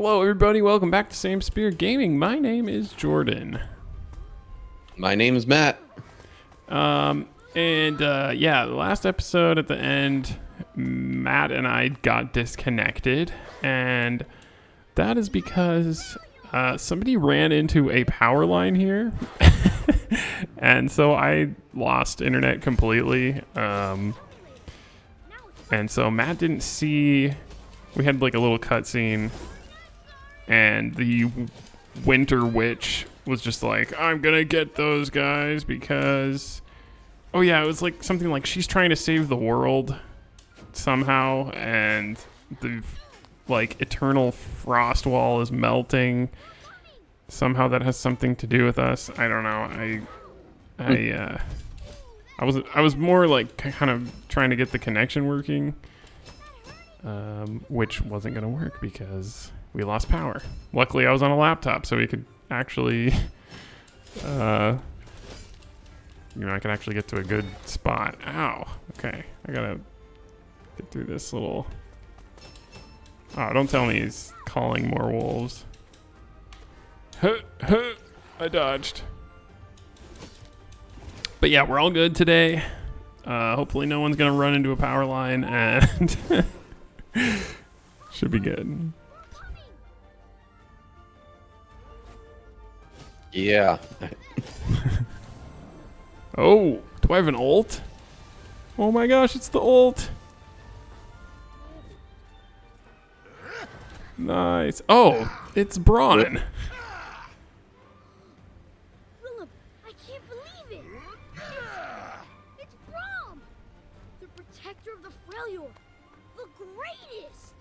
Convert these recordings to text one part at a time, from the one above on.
Hello, everybody. Welcome back to Same Spear Gaming. My name is Jordan. My name is Matt. Yeah, the last episode at the end, Matt and I got disconnected, and that is because somebody ran into a power line here, and so I lost internet completely. And so Matt didn't see. We had like a little cutscene, and the Winter Witch was just like, I'm gonna get those guys because... Oh yeah, it was like something like she's trying to save the world somehow, and the like eternal frost wall is melting. Somehow that has something to do with us. I don't know. I was more like kind of trying to get the connection working, which wasn't gonna work because we lost power. Luckily, I was on a laptop, so we could actually, I could actually get to a good spot. Ow. Okay, I gotta get through this little... Oh, don't tell me he's calling more wolves. I dodged. But yeah, we're all good today. Hopefully no one's gonna run into a power line, and should be good. Yeah. Oh, do I have an ult? Oh my gosh, it's the ult. Nice. Oh, it's Braun. Willump, I can't believe it. It's Braum, the protector of the Freljord, the greatest.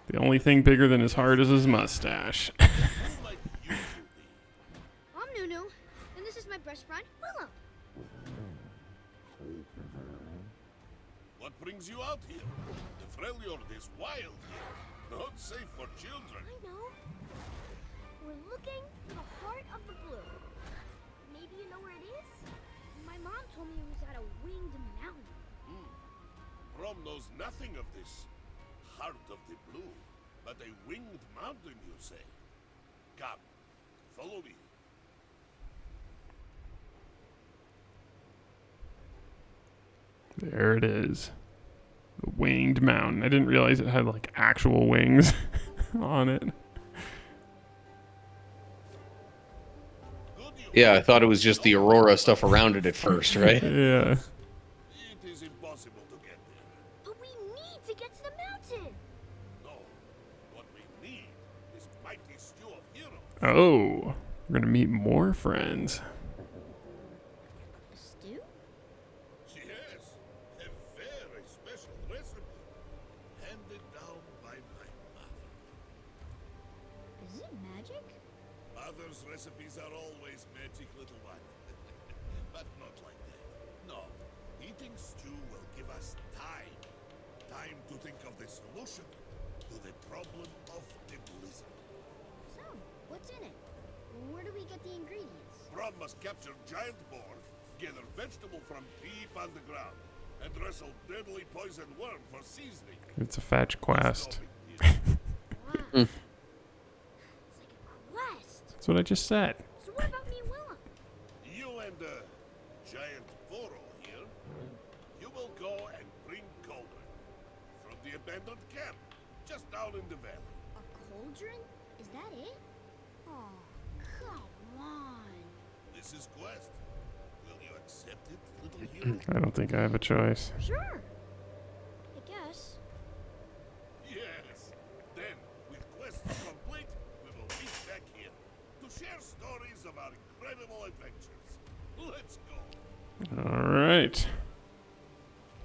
The only thing bigger than his heart is his mustache. I'm Nunu, and this is my best friend, Willump. What brings you out here? The Freljord is wild here. Not safe for children. I know. We're looking for the heart of the blue. Maybe you know where it is? My mom told me it was at a winged mountain. Brom knows nothing of this heart of the blue, but a winged mountain, you say? Come, follow me. There it is. The winged mountain. I didn't realize it had like actual wings on it. Yeah, I thought it was just the Aurora stuff around it at first, right? Yeah. It is impossible to get there. But we need to get to the mountain. No, what we need is mighty stew of heroes. Oh, we're gonna meet more friends. A stew? Yes, a very special recipe, handed down by my mother. Is it magic? Mother's recipes are always magic, little one. But not like that. No, eating stew will give us time. Time to think of the solution to the problem of the blizzard. So, what's in it? Where do we get the ingredients? Brom must capture giant boar, gather vegetable from deep underground, and wrestle deadly poison worm for seasoning. It's a fetch quest. No big deal. Wow. It's like a quest. That's what I just said. So what about me and Willump? You and the giant Boro here, you will go and bring cauldron from the abandoned camp, just down in the valley. A cauldron? Is that it? Oh, come on. This is quest. Will you accept it, little hero? I don't think I have a choice. Sure. I guess. Yes. Then, with quests complete, we will meet back here to share stories of our incredible adventures. Let's go. All right.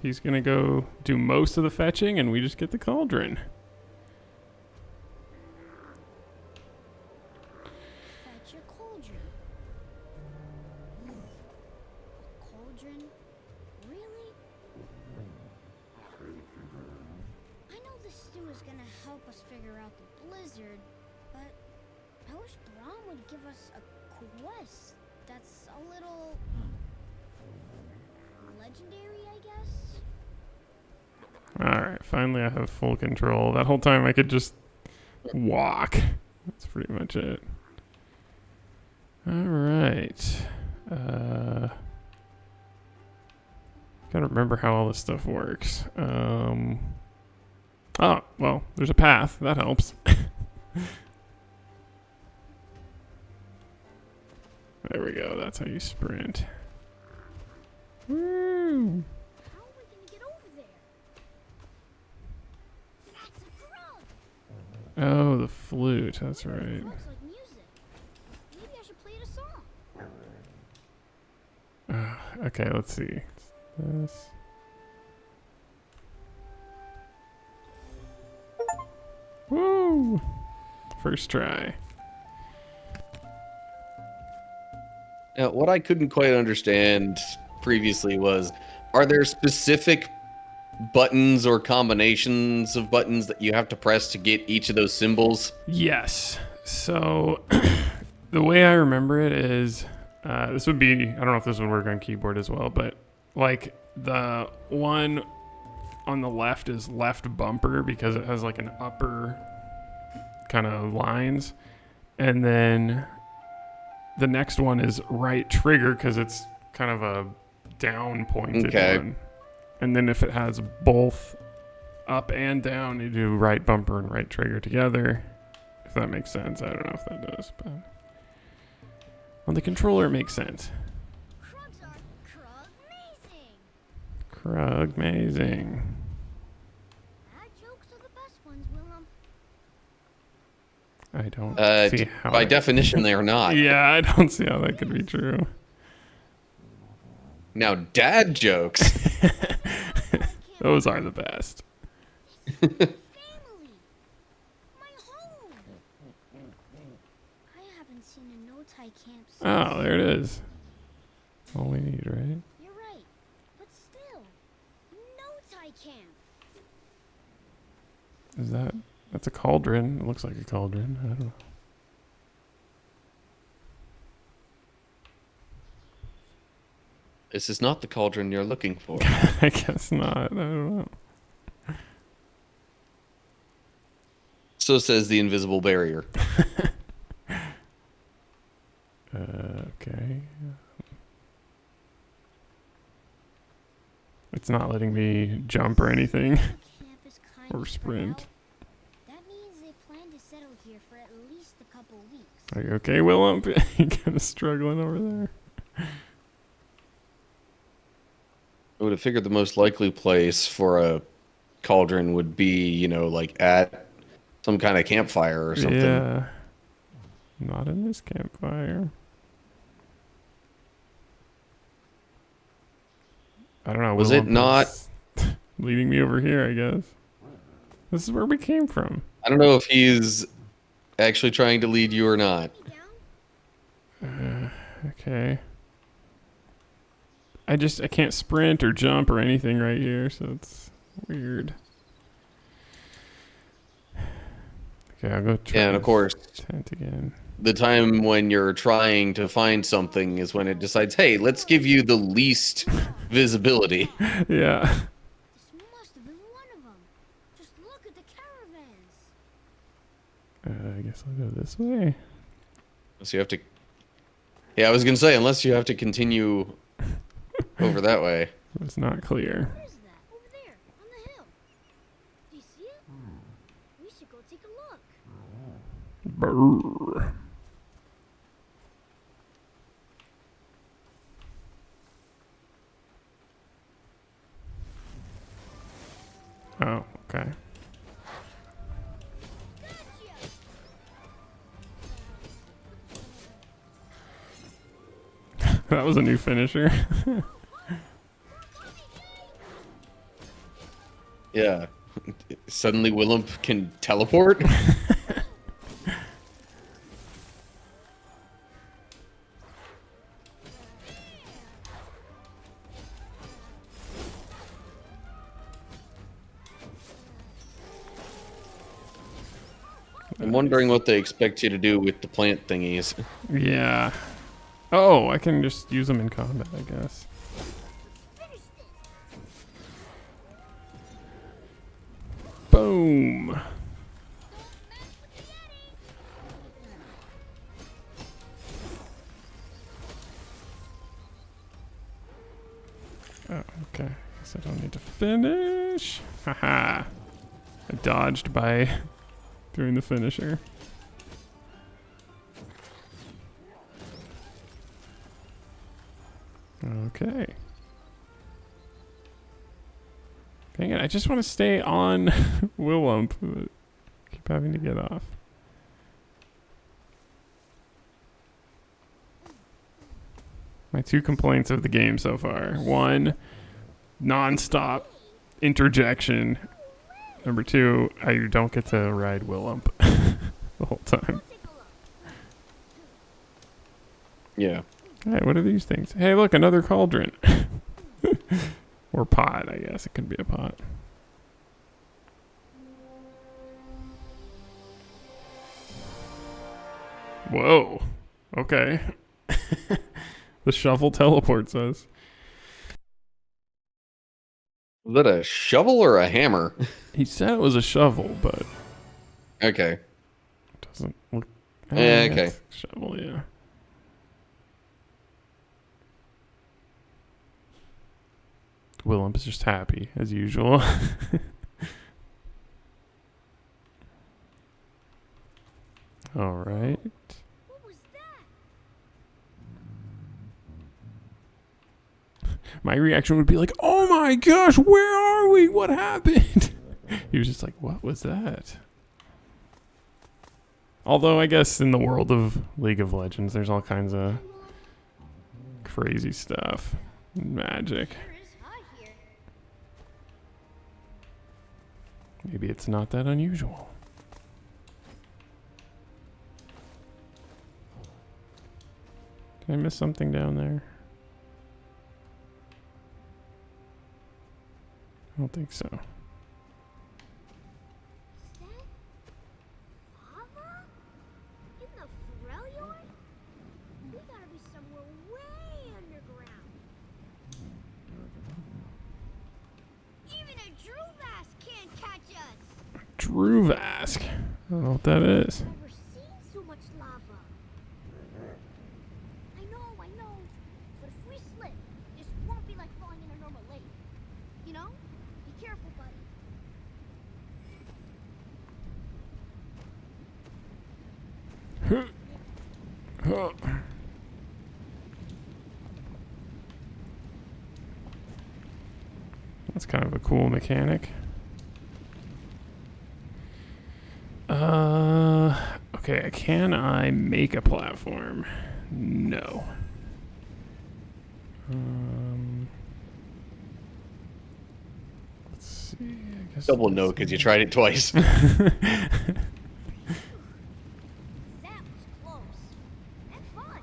He's gonna go do most of the fetching, and we just get the cauldron. Fetch a cauldron. A cauldron? Really? I know the stew is gonna help us figure out the blizzard, but I wish Braum would give us a quest that's a little legendary, I guess. Alright, finally I have full control. That whole time I could just walk. That's pretty much it. Alright. Gotta remember how all this stuff works. Oh, well, there's a path. That helps. There we go. That's how you sprint. Woo! How are we gonna get over there? That's a frog. Oh, the flute. That's right. It looks like music. Maybe I should play it a song. Okay, let's see. This. Woo! First try. Now, what I couldn't quite understand previously was, are there specific buttons or combinations of buttons that you have to press to get each of those symbols? Yes. So the way I remember it is, this would be, I don't know if this would work on keyboard as well, but like the one on the left is left bumper because it has like an upper kind of lines. And then the next one is right trigger because it's kind of a down pointed one. And then if it has both up and down, you do right bumper and right trigger together. If that makes sense. I don't know if that does, but on the controller it makes sense. Krugs are Krug-mazing. Krug-mazing. Bad jokes are the best ones, Willump. I don't see how. By definition, they are not. Yeah, I don't see how that could be true. Now, dad jokes. Those are the best. Family. My home. I haven't seen a no-tie camp since. Oh, there it is. All we need, right? You're right, but still, no-tie camp. Is that? That's a cauldron. It looks like a cauldron. I don't know. This is not the cauldron you're looking for. I guess not. I don't know. So says the invisible barrier. Okay. It's not letting me jump or anything. The camp is kind Or of spread sprint. out. That means they plan to settle here for at least a couple weeks. Are you okay, Willump? You kind of struggling over there. I would have figured the most likely place for a cauldron would be, you know, like at some kind of campfire or something. Yeah. Not in this campfire. I don't know. Was it Willump not- is leading me over here, I guess. This is where we came from. I don't know if he's actually trying to lead you or not. Me down? Okay. I can't sprint or jump or anything right here, so it's weird. Okay, I'll go try Yeah, and of this course, tent again. the time when you're trying to find something is when it decides, hey, let's give you the least visibility. Yeah. This must have been one of them. Just look at the caravans. I guess I'll go this way. So you have to... Yeah, I was going to say, unless you have to continue over that way. It's not clear. What is that? Over there, on the hill. Do you see it? We should go take a look. Brrr. Oh, okay. That was a new finisher. Yeah. Suddenly Willump can teleport? I'm wondering what they expect you to do with the plant thingies. Yeah. Oh, I can just use them in combat, I guess. Boom. Oh, okay. Guess I don't need to finish. Haha. I dodged by doing the finisher. Okay. Dang it, I just want to stay on Willump, but keep having to get off. My 2 complaints of the game so far. 1, non-stop interjection. Number 2, I don't get to ride Willump the whole time. Yeah. Hey, what are these things? Hey, look, another cauldron. Or pot, I guess. It could be a pot. Whoa. Okay. The shovel teleports us. Was that a shovel or a hammer? He said it was a shovel, but Okay. it doesn't look... Yeah, okay. it's a shovel, yeah. Willump is just happy, as usual. All right. What was that? My reaction would be like, oh my gosh, where are we? What happened? He was just like, what was that? Although I guess in the world of League of Legends, there's all kinds of crazy stuff. Magic. Sure is hot here. Maybe it's not that unusual. Did I miss something down there? I don't think so. Is that lava? In the Freljord? We gotta be somewhere way underground. Even a Druvas can't catch us. Druvask. I don't know what that is. I've never seen so much lava. I know. But if we slip, this won't be like falling in a normal lake. You know? Be careful, buddy. Huh. That's kind of a cool mechanic. Okay, can I make a platform? No. Let's see. I guess Double no, because you tried it twice. That was close. And fun.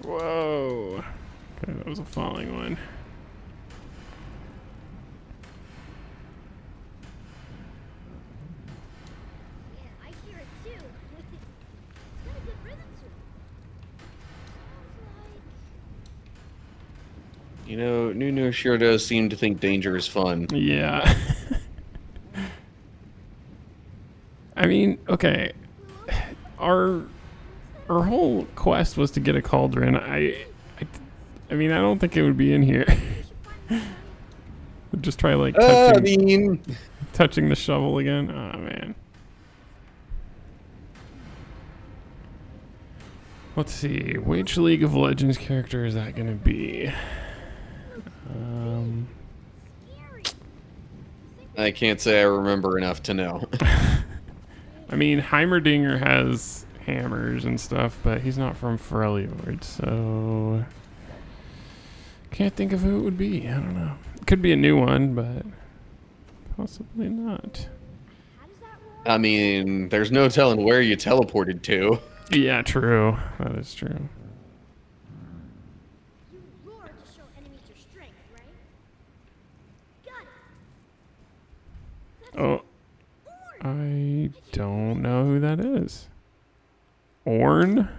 Whoa. Okay, that was a falling one. Yeah, I hear it too. It's got a good rhythm to it. Sounds like... You know, Nunu sure does seem to think danger is fun. Yeah. I mean, okay. Our whole quest was to get a cauldron. I mean, I don't think it would be in here. Just try like touching the shovel again. Oh man. Let's see. Which League of Legends character is that gonna be? I can't say I remember enough to know. I mean, Heimerdinger has hammers and stuff, but he's not from Freljord, so can't think of who it would be. I don't know. It could be a new one, but possibly not. How does that work? I mean, there's no telling where you teleported to. Yeah, true. That is true. You roar to show enemies your strength, right? Got it. That's Oh, Orn. I don't know who that is. Orn? The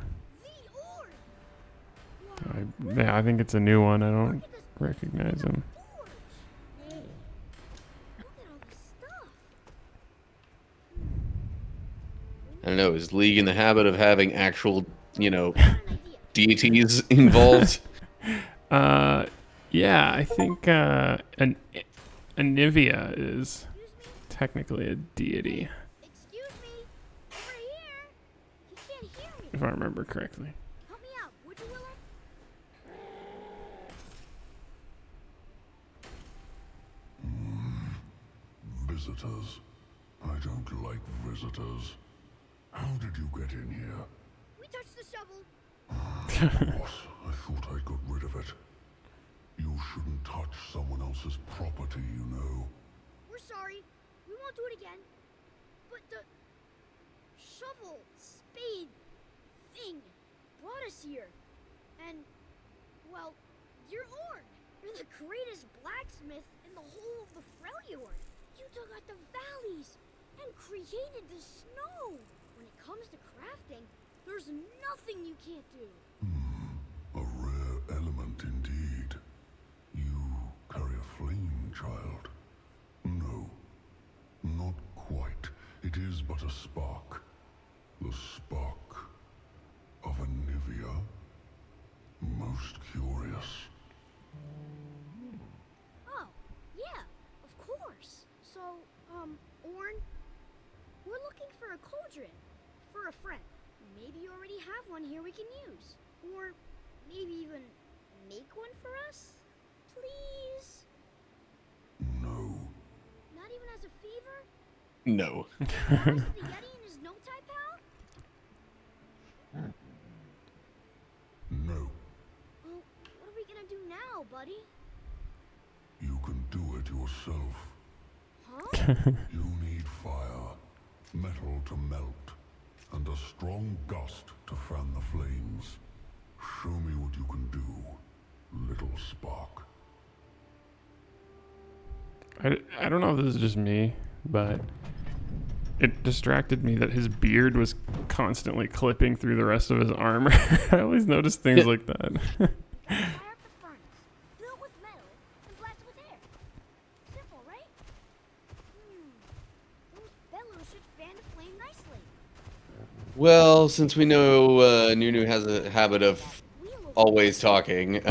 Orn. Whoa. Yeah, I think it's a new one. I don't recognize him. Look at all this stuff. I don't know. Is League in the habit of having actual, I got an idea. deities involved? Yeah, I think Anivia is technically a deity, Excuse me. Over here. He can't hear me. if I remember correctly. Help me out, would you, Willump? Visitors. I don't like visitors. How did you get in here? We touched the shovel. Boss, I thought I got rid of it. You shouldn't touch someone else's property, you know. We're sorry. We won't do it again. But the shovel, spade, thing brought us here. And, well, you're Orn. You're the greatest blacksmith in the whole of the Freljord. You dug out the valleys and created the snow. When it comes to crafting, there's nothing you can't do. A rare element indeed. You carry a flame, child. No, not quite. It is but a spark. The spark of Anivia. Most curious. Oh, yeah, of course. So, Orn, we're looking for a cauldron for a friend. Maybe you already have one here we can use. Or maybe even make one for us? Please? No. Not even as a favor? No. Rise of the Yeti and his no-type pal? No. Well, what are we gonna do now, buddy? You can do it yourself. Huh? You need fire, metal to melt, and a strong gust to fan the flames. Show me what you can do, little spark. I don't know if this is just me, but it distracted me that his beard was constantly clipping through the rest of his armor. I always notice things like that. Fire up the furnace, fill it with metal, and blast it with air. Simple, right? Those bellows should fan the flame nicely. Well, since we know Nunu has a habit of always talking,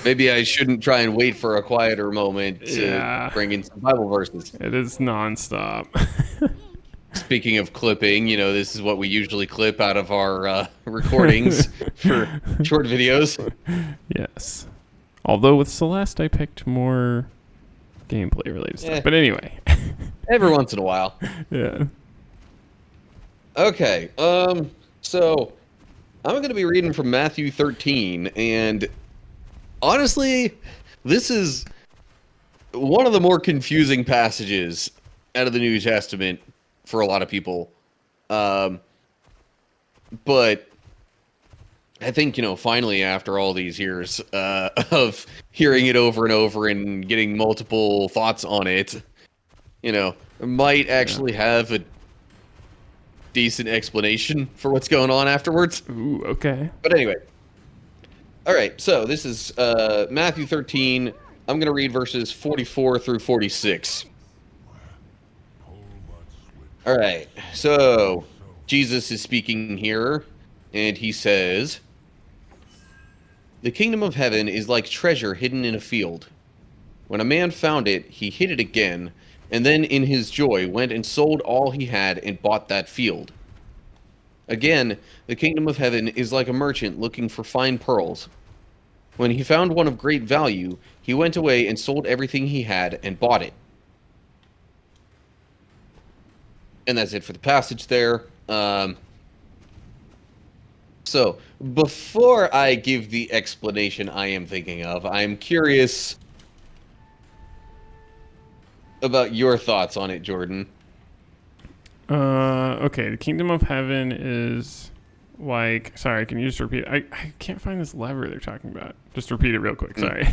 maybe I shouldn't try and wait for a quieter moment to Yeah. bring in some Bible verses. It is nonstop. Speaking of clipping, this is what we usually clip out of our recordings for short videos. Yes. Although with Celeste, I picked more gameplay related stuff. But anyway. Every once in a while. Yeah. Okay, so I'm going to be reading from Matthew 13, and honestly, this is one of the more confusing passages out of the New Testament for a lot of people. But I think, finally, after all these years of hearing it over and over and getting multiple thoughts on it, might actually have a decent explanation for what's going on afterwards. Ooh, okay. But anyway. All right, so this is Matthew 13. I'm going to read verses 44 through 46. All right, so Jesus is speaking here, and he says, "The kingdom of heaven is like treasure hidden in a field. When a man found it, he hid it again, and then in his joy went and sold all he had and bought that field. Again, the kingdom of heaven is like a merchant looking for fine pearls. When he found one of great value, he went away and sold everything he had and bought it." And that's it for the passage there. So, before I give the explanation I am thinking of, I'm curious about your thoughts on it, Jordan. Okay, the kingdom of heaven is like... Sorry, can you just repeat? I can't find this lever they're talking about. Just repeat it real quick, sorry.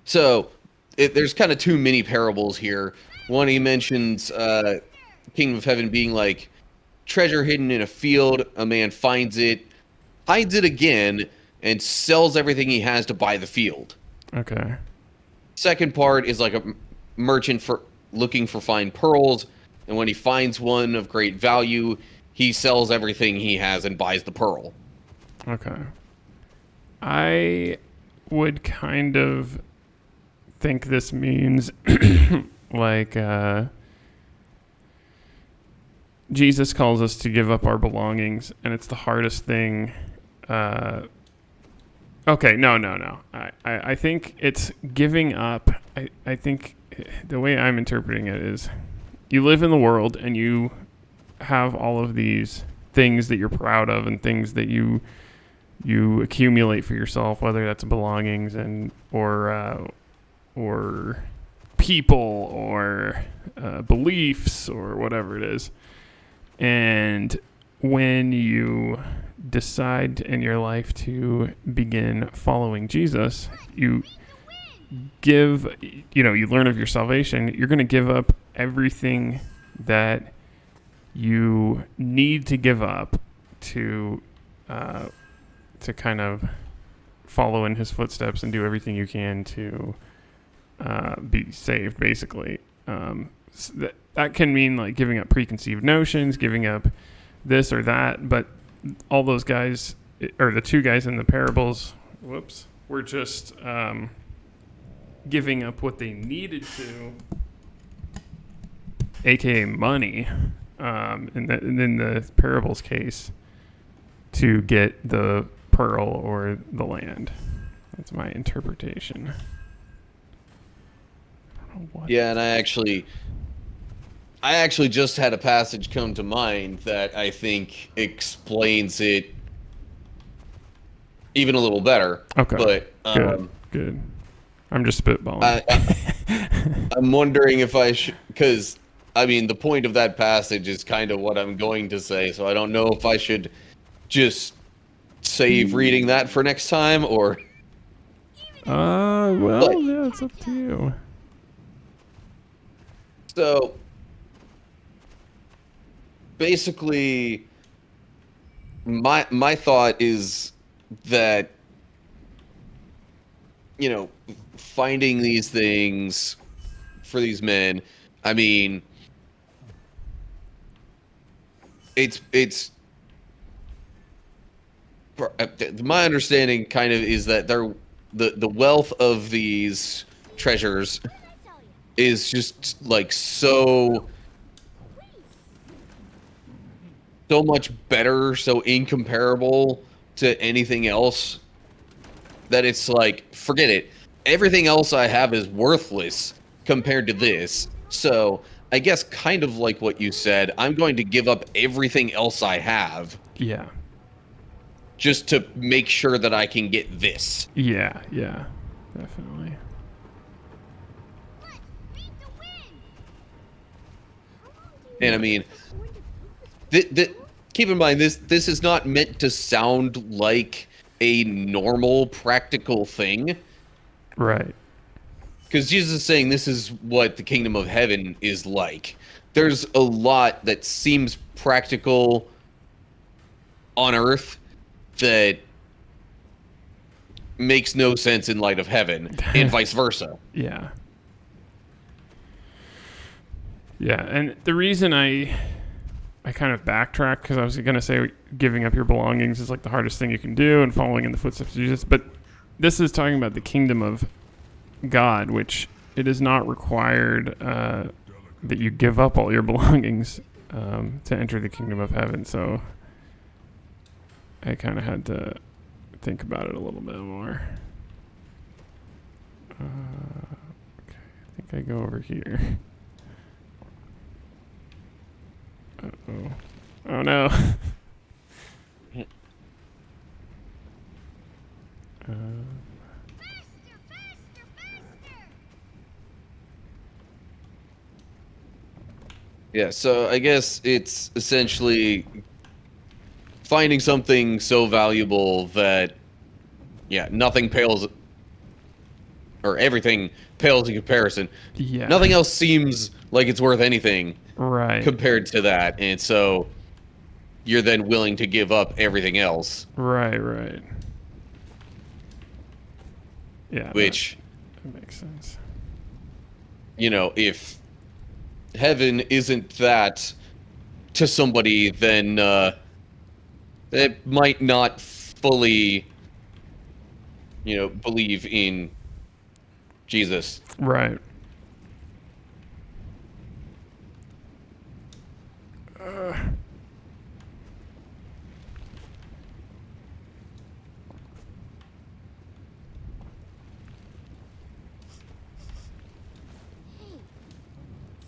So, there's kind of two mini parables here. One, he mentions kingdom of heaven being like treasure hidden in a field. A man finds it, hides it again, and sells everything he has to buy the field. Okay. Second part is like a merchant for looking for fine pearls, and when he finds one of great value, he sells everything he has and buys the pearl. Okay. I would kind of think this means like Jesus calls us to give up our belongings, and it's the hardest thing. Okay, no. I think it's giving up. I think the way I'm interpreting it is you live in the world and you have all of these things that you're proud of and things that you accumulate for yourself, whether that's belongings and or people or beliefs or whatever it is. And when you decide in your life to begin following Jesus, you learn of your salvation. You're going to give up everything that you need to give up to kind of follow in his footsteps and do everything you can to be saved, basically. So that can mean like giving up preconceived notions, giving up this or that, but all those guys, or the two guys in the parables, were just giving up what they needed to, aka money, in the parables case, to get the pearl or the land. That's my interpretation. I don't know what. Yeah, and I actually just had a passage come to mind that I think explains it even a little better. Okay. But Good. I'm just spitballing. I'm wondering if I should, because I mean the point of that passage is kind of what I'm going to say, so I don't know if I should just save reading that for next time or. Yeah, it's up to you. So basically, my thought is that, finding these things for these men, I mean, it's my understanding kind of is that the wealth of these treasures is just like so much better, so incomparable to anything else, that it's like, forget it. Everything else I have is worthless compared to this. So I guess kind of like what you said, I'm going to give up everything else I have. Yeah. Just to make sure that I can get this. Yeah, definitely. And I mean, keep in mind, this is not meant to sound like a normal practical thing. Right. Because Jesus is saying this is what the kingdom of heaven is like. There's a lot that seems practical on earth that makes no sense in light of heaven, and vice versa. Yeah. Yeah, and the reason I kind of backtrack, because I was going to say giving up your belongings is like the hardest thing you can do and following in the footsteps of Jesus, but this is talking about the kingdom of God, which it is not required that you give up all your belongings to enter the kingdom of heaven. So I kind of had to think about it a little bit more. Okay, I think I go over here. Uh-oh. Oh no. Yeah, so I guess it's essentially finding something so valuable that, nothing pales, or everything pales in comparison. Yeah. Nothing else seems like it's worth anything Right. compared to that. And so you're then willing to give up everything else. Right, right. Yeah. Which, that makes sense. If heaven isn't that to somebody, then it might not fully, believe in Jesus. Right. Hey,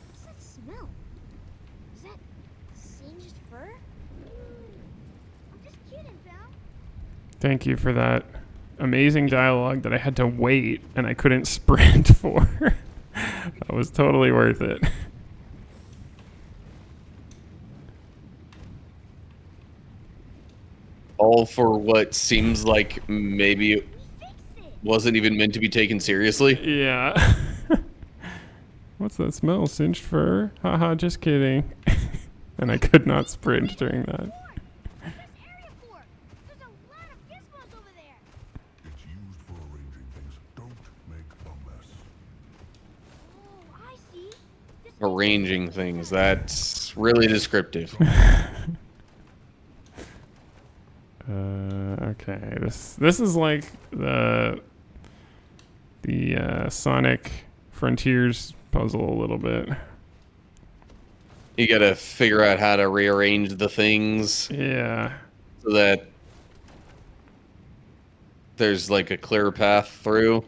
what's that smell? Is that singed fur? I'm just kidding, pal. Thank you for that amazing dialogue that I had to wait and I couldn't sprint for. That was totally worth it. All for what seems like maybe it wasn't even meant to be taken seriously. Yeah. What's that smell? Singed fur? Haha, just kidding. And I could not sprint during that. What's this area for? There's a lot of gizmos over there. It's used for arranging things. Don't make a mess. Oh, I see. This Arranging things. That's really descriptive. Okay. This is like the Sonic Frontiers puzzle a little bit. You gotta figure out how to rearrange the things Yeah. so that there's like a clear path through.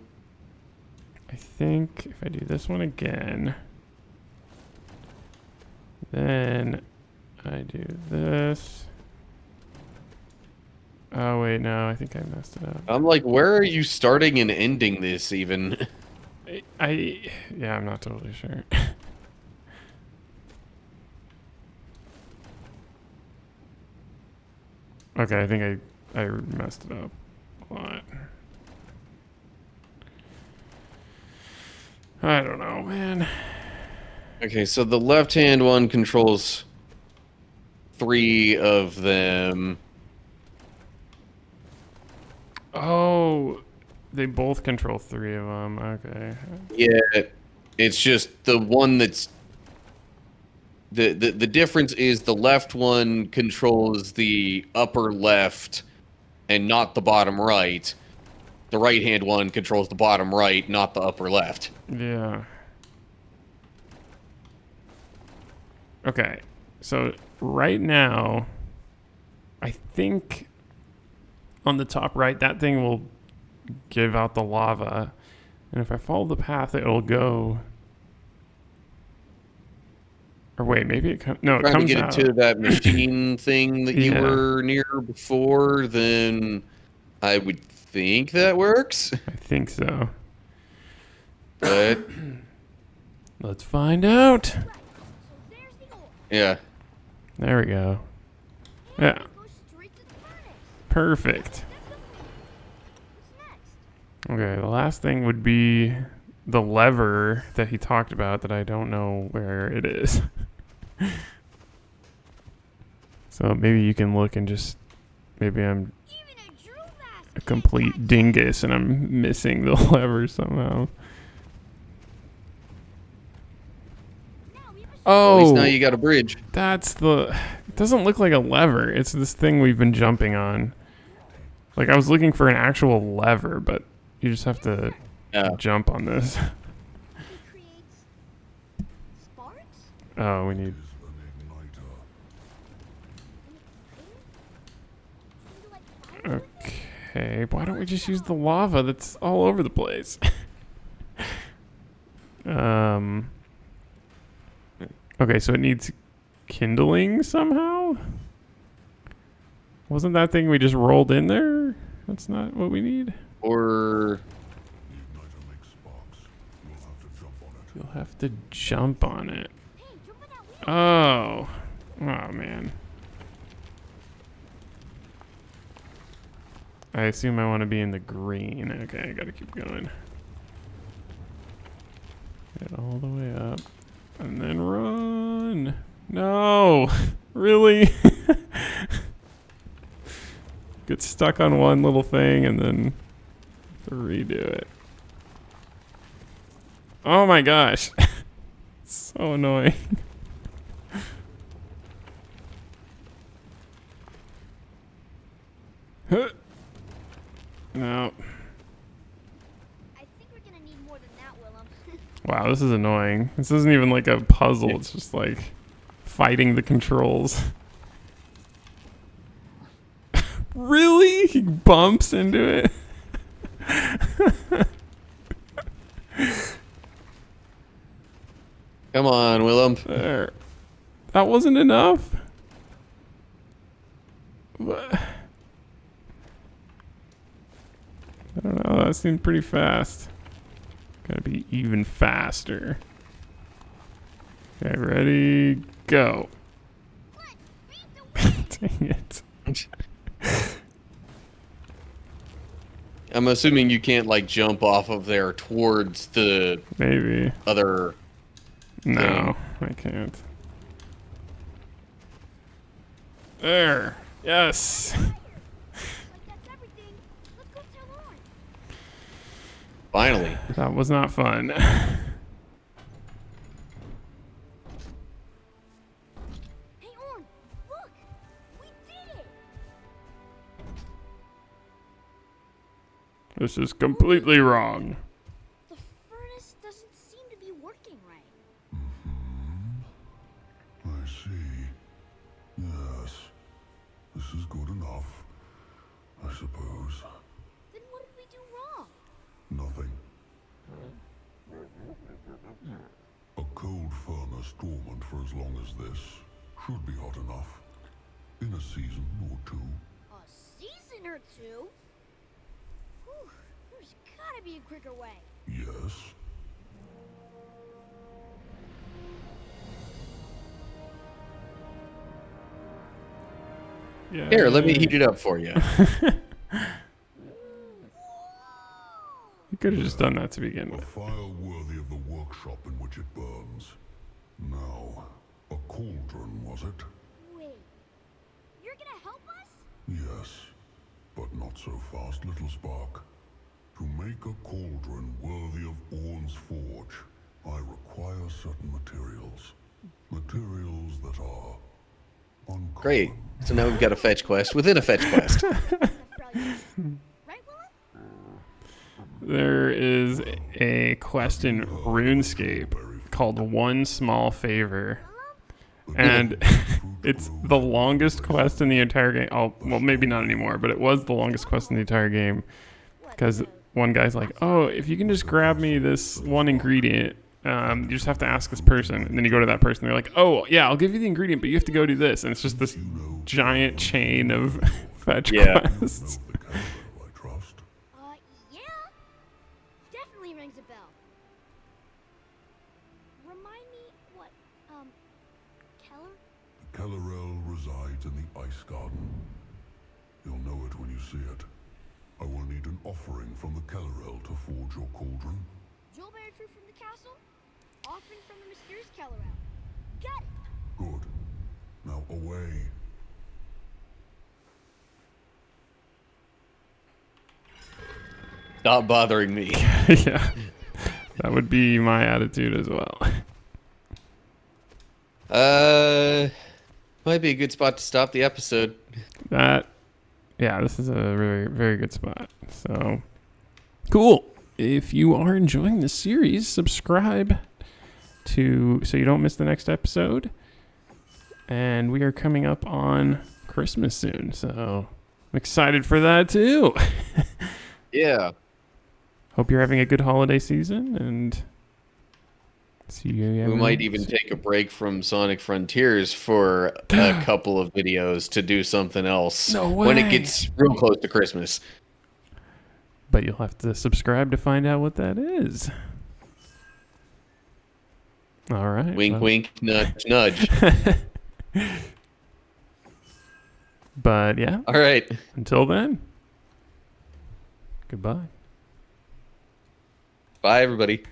I think if I do this one again, then I do this. Oh wait, no, I think I messed it up. I'm like, where are you starting and ending this even? Yeah, I'm not totally sure. Okay, I think I messed it up a lot. I don't know, man. Okay, so the left-hand one controls 3 of them. Oh, they both control 3 of them. Okay. Yeah, it's just the one that's the difference is the left one controls the upper left and not the bottom right. The right-hand one controls the bottom right, not the upper left. Yeah. Okay. So right now, I think on the top right, that thing will give out the lava. And if I follow the path, it'll go. Or wait, maybe it comes. No, it Trying to comes get out. it to that machine thing that you Yeah. were near before, then I would think that works. I think so. But Let's find out. So there's the ore. yeah, There we go. And Yeah. it goes straight to the furnace. Perfect. That's the thing. What's next? Okay, the last thing would be the lever that he talked about that I don't know where it is. So maybe you can look and just, maybe I'm Even a drill master a can't complete catch it. dingus and I'm missing the lever somehow. Now we have a at least Oh, now you got a bridge. that's the, it doesn't look like a lever. It's this thing we've been jumping on. Like I was looking for an actual lever, but you just have to Yeah. jump on this. It creates sparks? Oh, we need, Is an igniter. So you like fire with it? okay, why don't we just use the lava that's all over the place? Okay, so it needs kindling somehow? Wasn't that thing we just rolled in there? That's not what we need? Or The igniter makes sparks. You'll have to jump on it. You'll have to jump on it. Hey, jump on that wheel. Oh. Oh, man. I assume I want to be in the green. Okay, I gotta keep going. Get all the way up. And then run. No! Really? get stuck on one little thing and then redo it. Oh my gosh. It's so annoying. No. I think we're gonna need more than that, Willem. Wow, this is annoying. This isn't even like a puzzle. It's just like fighting the controls. Really? He bumps into it? Come on, Willump. There. That wasn't enough? What? I don't know. That seemed pretty fast. Gotta be even faster. Okay, ready, go. Dang it. I'm assuming you can't like jump off of there towards the Maybe. other. No, I can't. There. Yes. Like that's everything. Let's go tell Orin. Finally. That was not fun. Hey, Orin, look! We did it! This is completely wrong. The furnace doesn't seem to be working right. I see. Yes. This is good enough, I suppose. Then what did we do wrong? Nothing. A cold furnace dormant for as long as this should be hot enough. In a season or two. A season or two? Whew, there's gotta be a quicker way. Yes. Yeah. Here, let me heat it up for you. You could have just done that to begin A with. fire worthy of the workshop in which it burns. Now, a cauldron, was it? Wait, you're gonna help us? Yes, but not so fast, little spark. To make a cauldron worthy of Orn's forge, I require certain materials. Materials that are uncommon. Great. So now we've got a fetch quest within a fetch quest. The Freljord. Right, Willem? There is a quest in RuneScape called One Small Favor. And it's the longest quest in the entire game. Oh, well, maybe not anymore, but it was the longest quest in the entire game. Because one guy's like, oh, if you can just grab me this one ingredient, you just have to ask this person. And then you go to that person. They're like, oh, yeah, I'll give you the ingredient, but you have to go do this. And it's just this giant chain of fetch Yeah. quests. The Cairo, I trust. Yeah. Definitely rings a bell. Remind me what, Keller? The Kellerel resides in the Ice Garden. You'll know it when you see it. I will need an offering from the Kellerel to forge your cauldron. Jewelberry fruit from the castle? Offering from the mysterious Keller. Got it! Good. Now away. Stop bothering me. Yeah. That would be my attitude as well. Might be a good spot to stop the episode. Yeah, this is a very, very good spot. So, cool. If you are enjoying this series, subscribe so you don't miss the next episode. And we are coming up on Christmas soon, so I'm excited for that too. Yeah. Hope you're having a good holiday season, and see you. We might even take a break from Sonic Frontiers for a couple of videos to do something else No when it way. gets real close to Christmas. But you'll have to subscribe to find out what that is. All right. Wink, well. wink, nudge, nudge. But yeah, All right. until then, goodbye. Bye, everybody.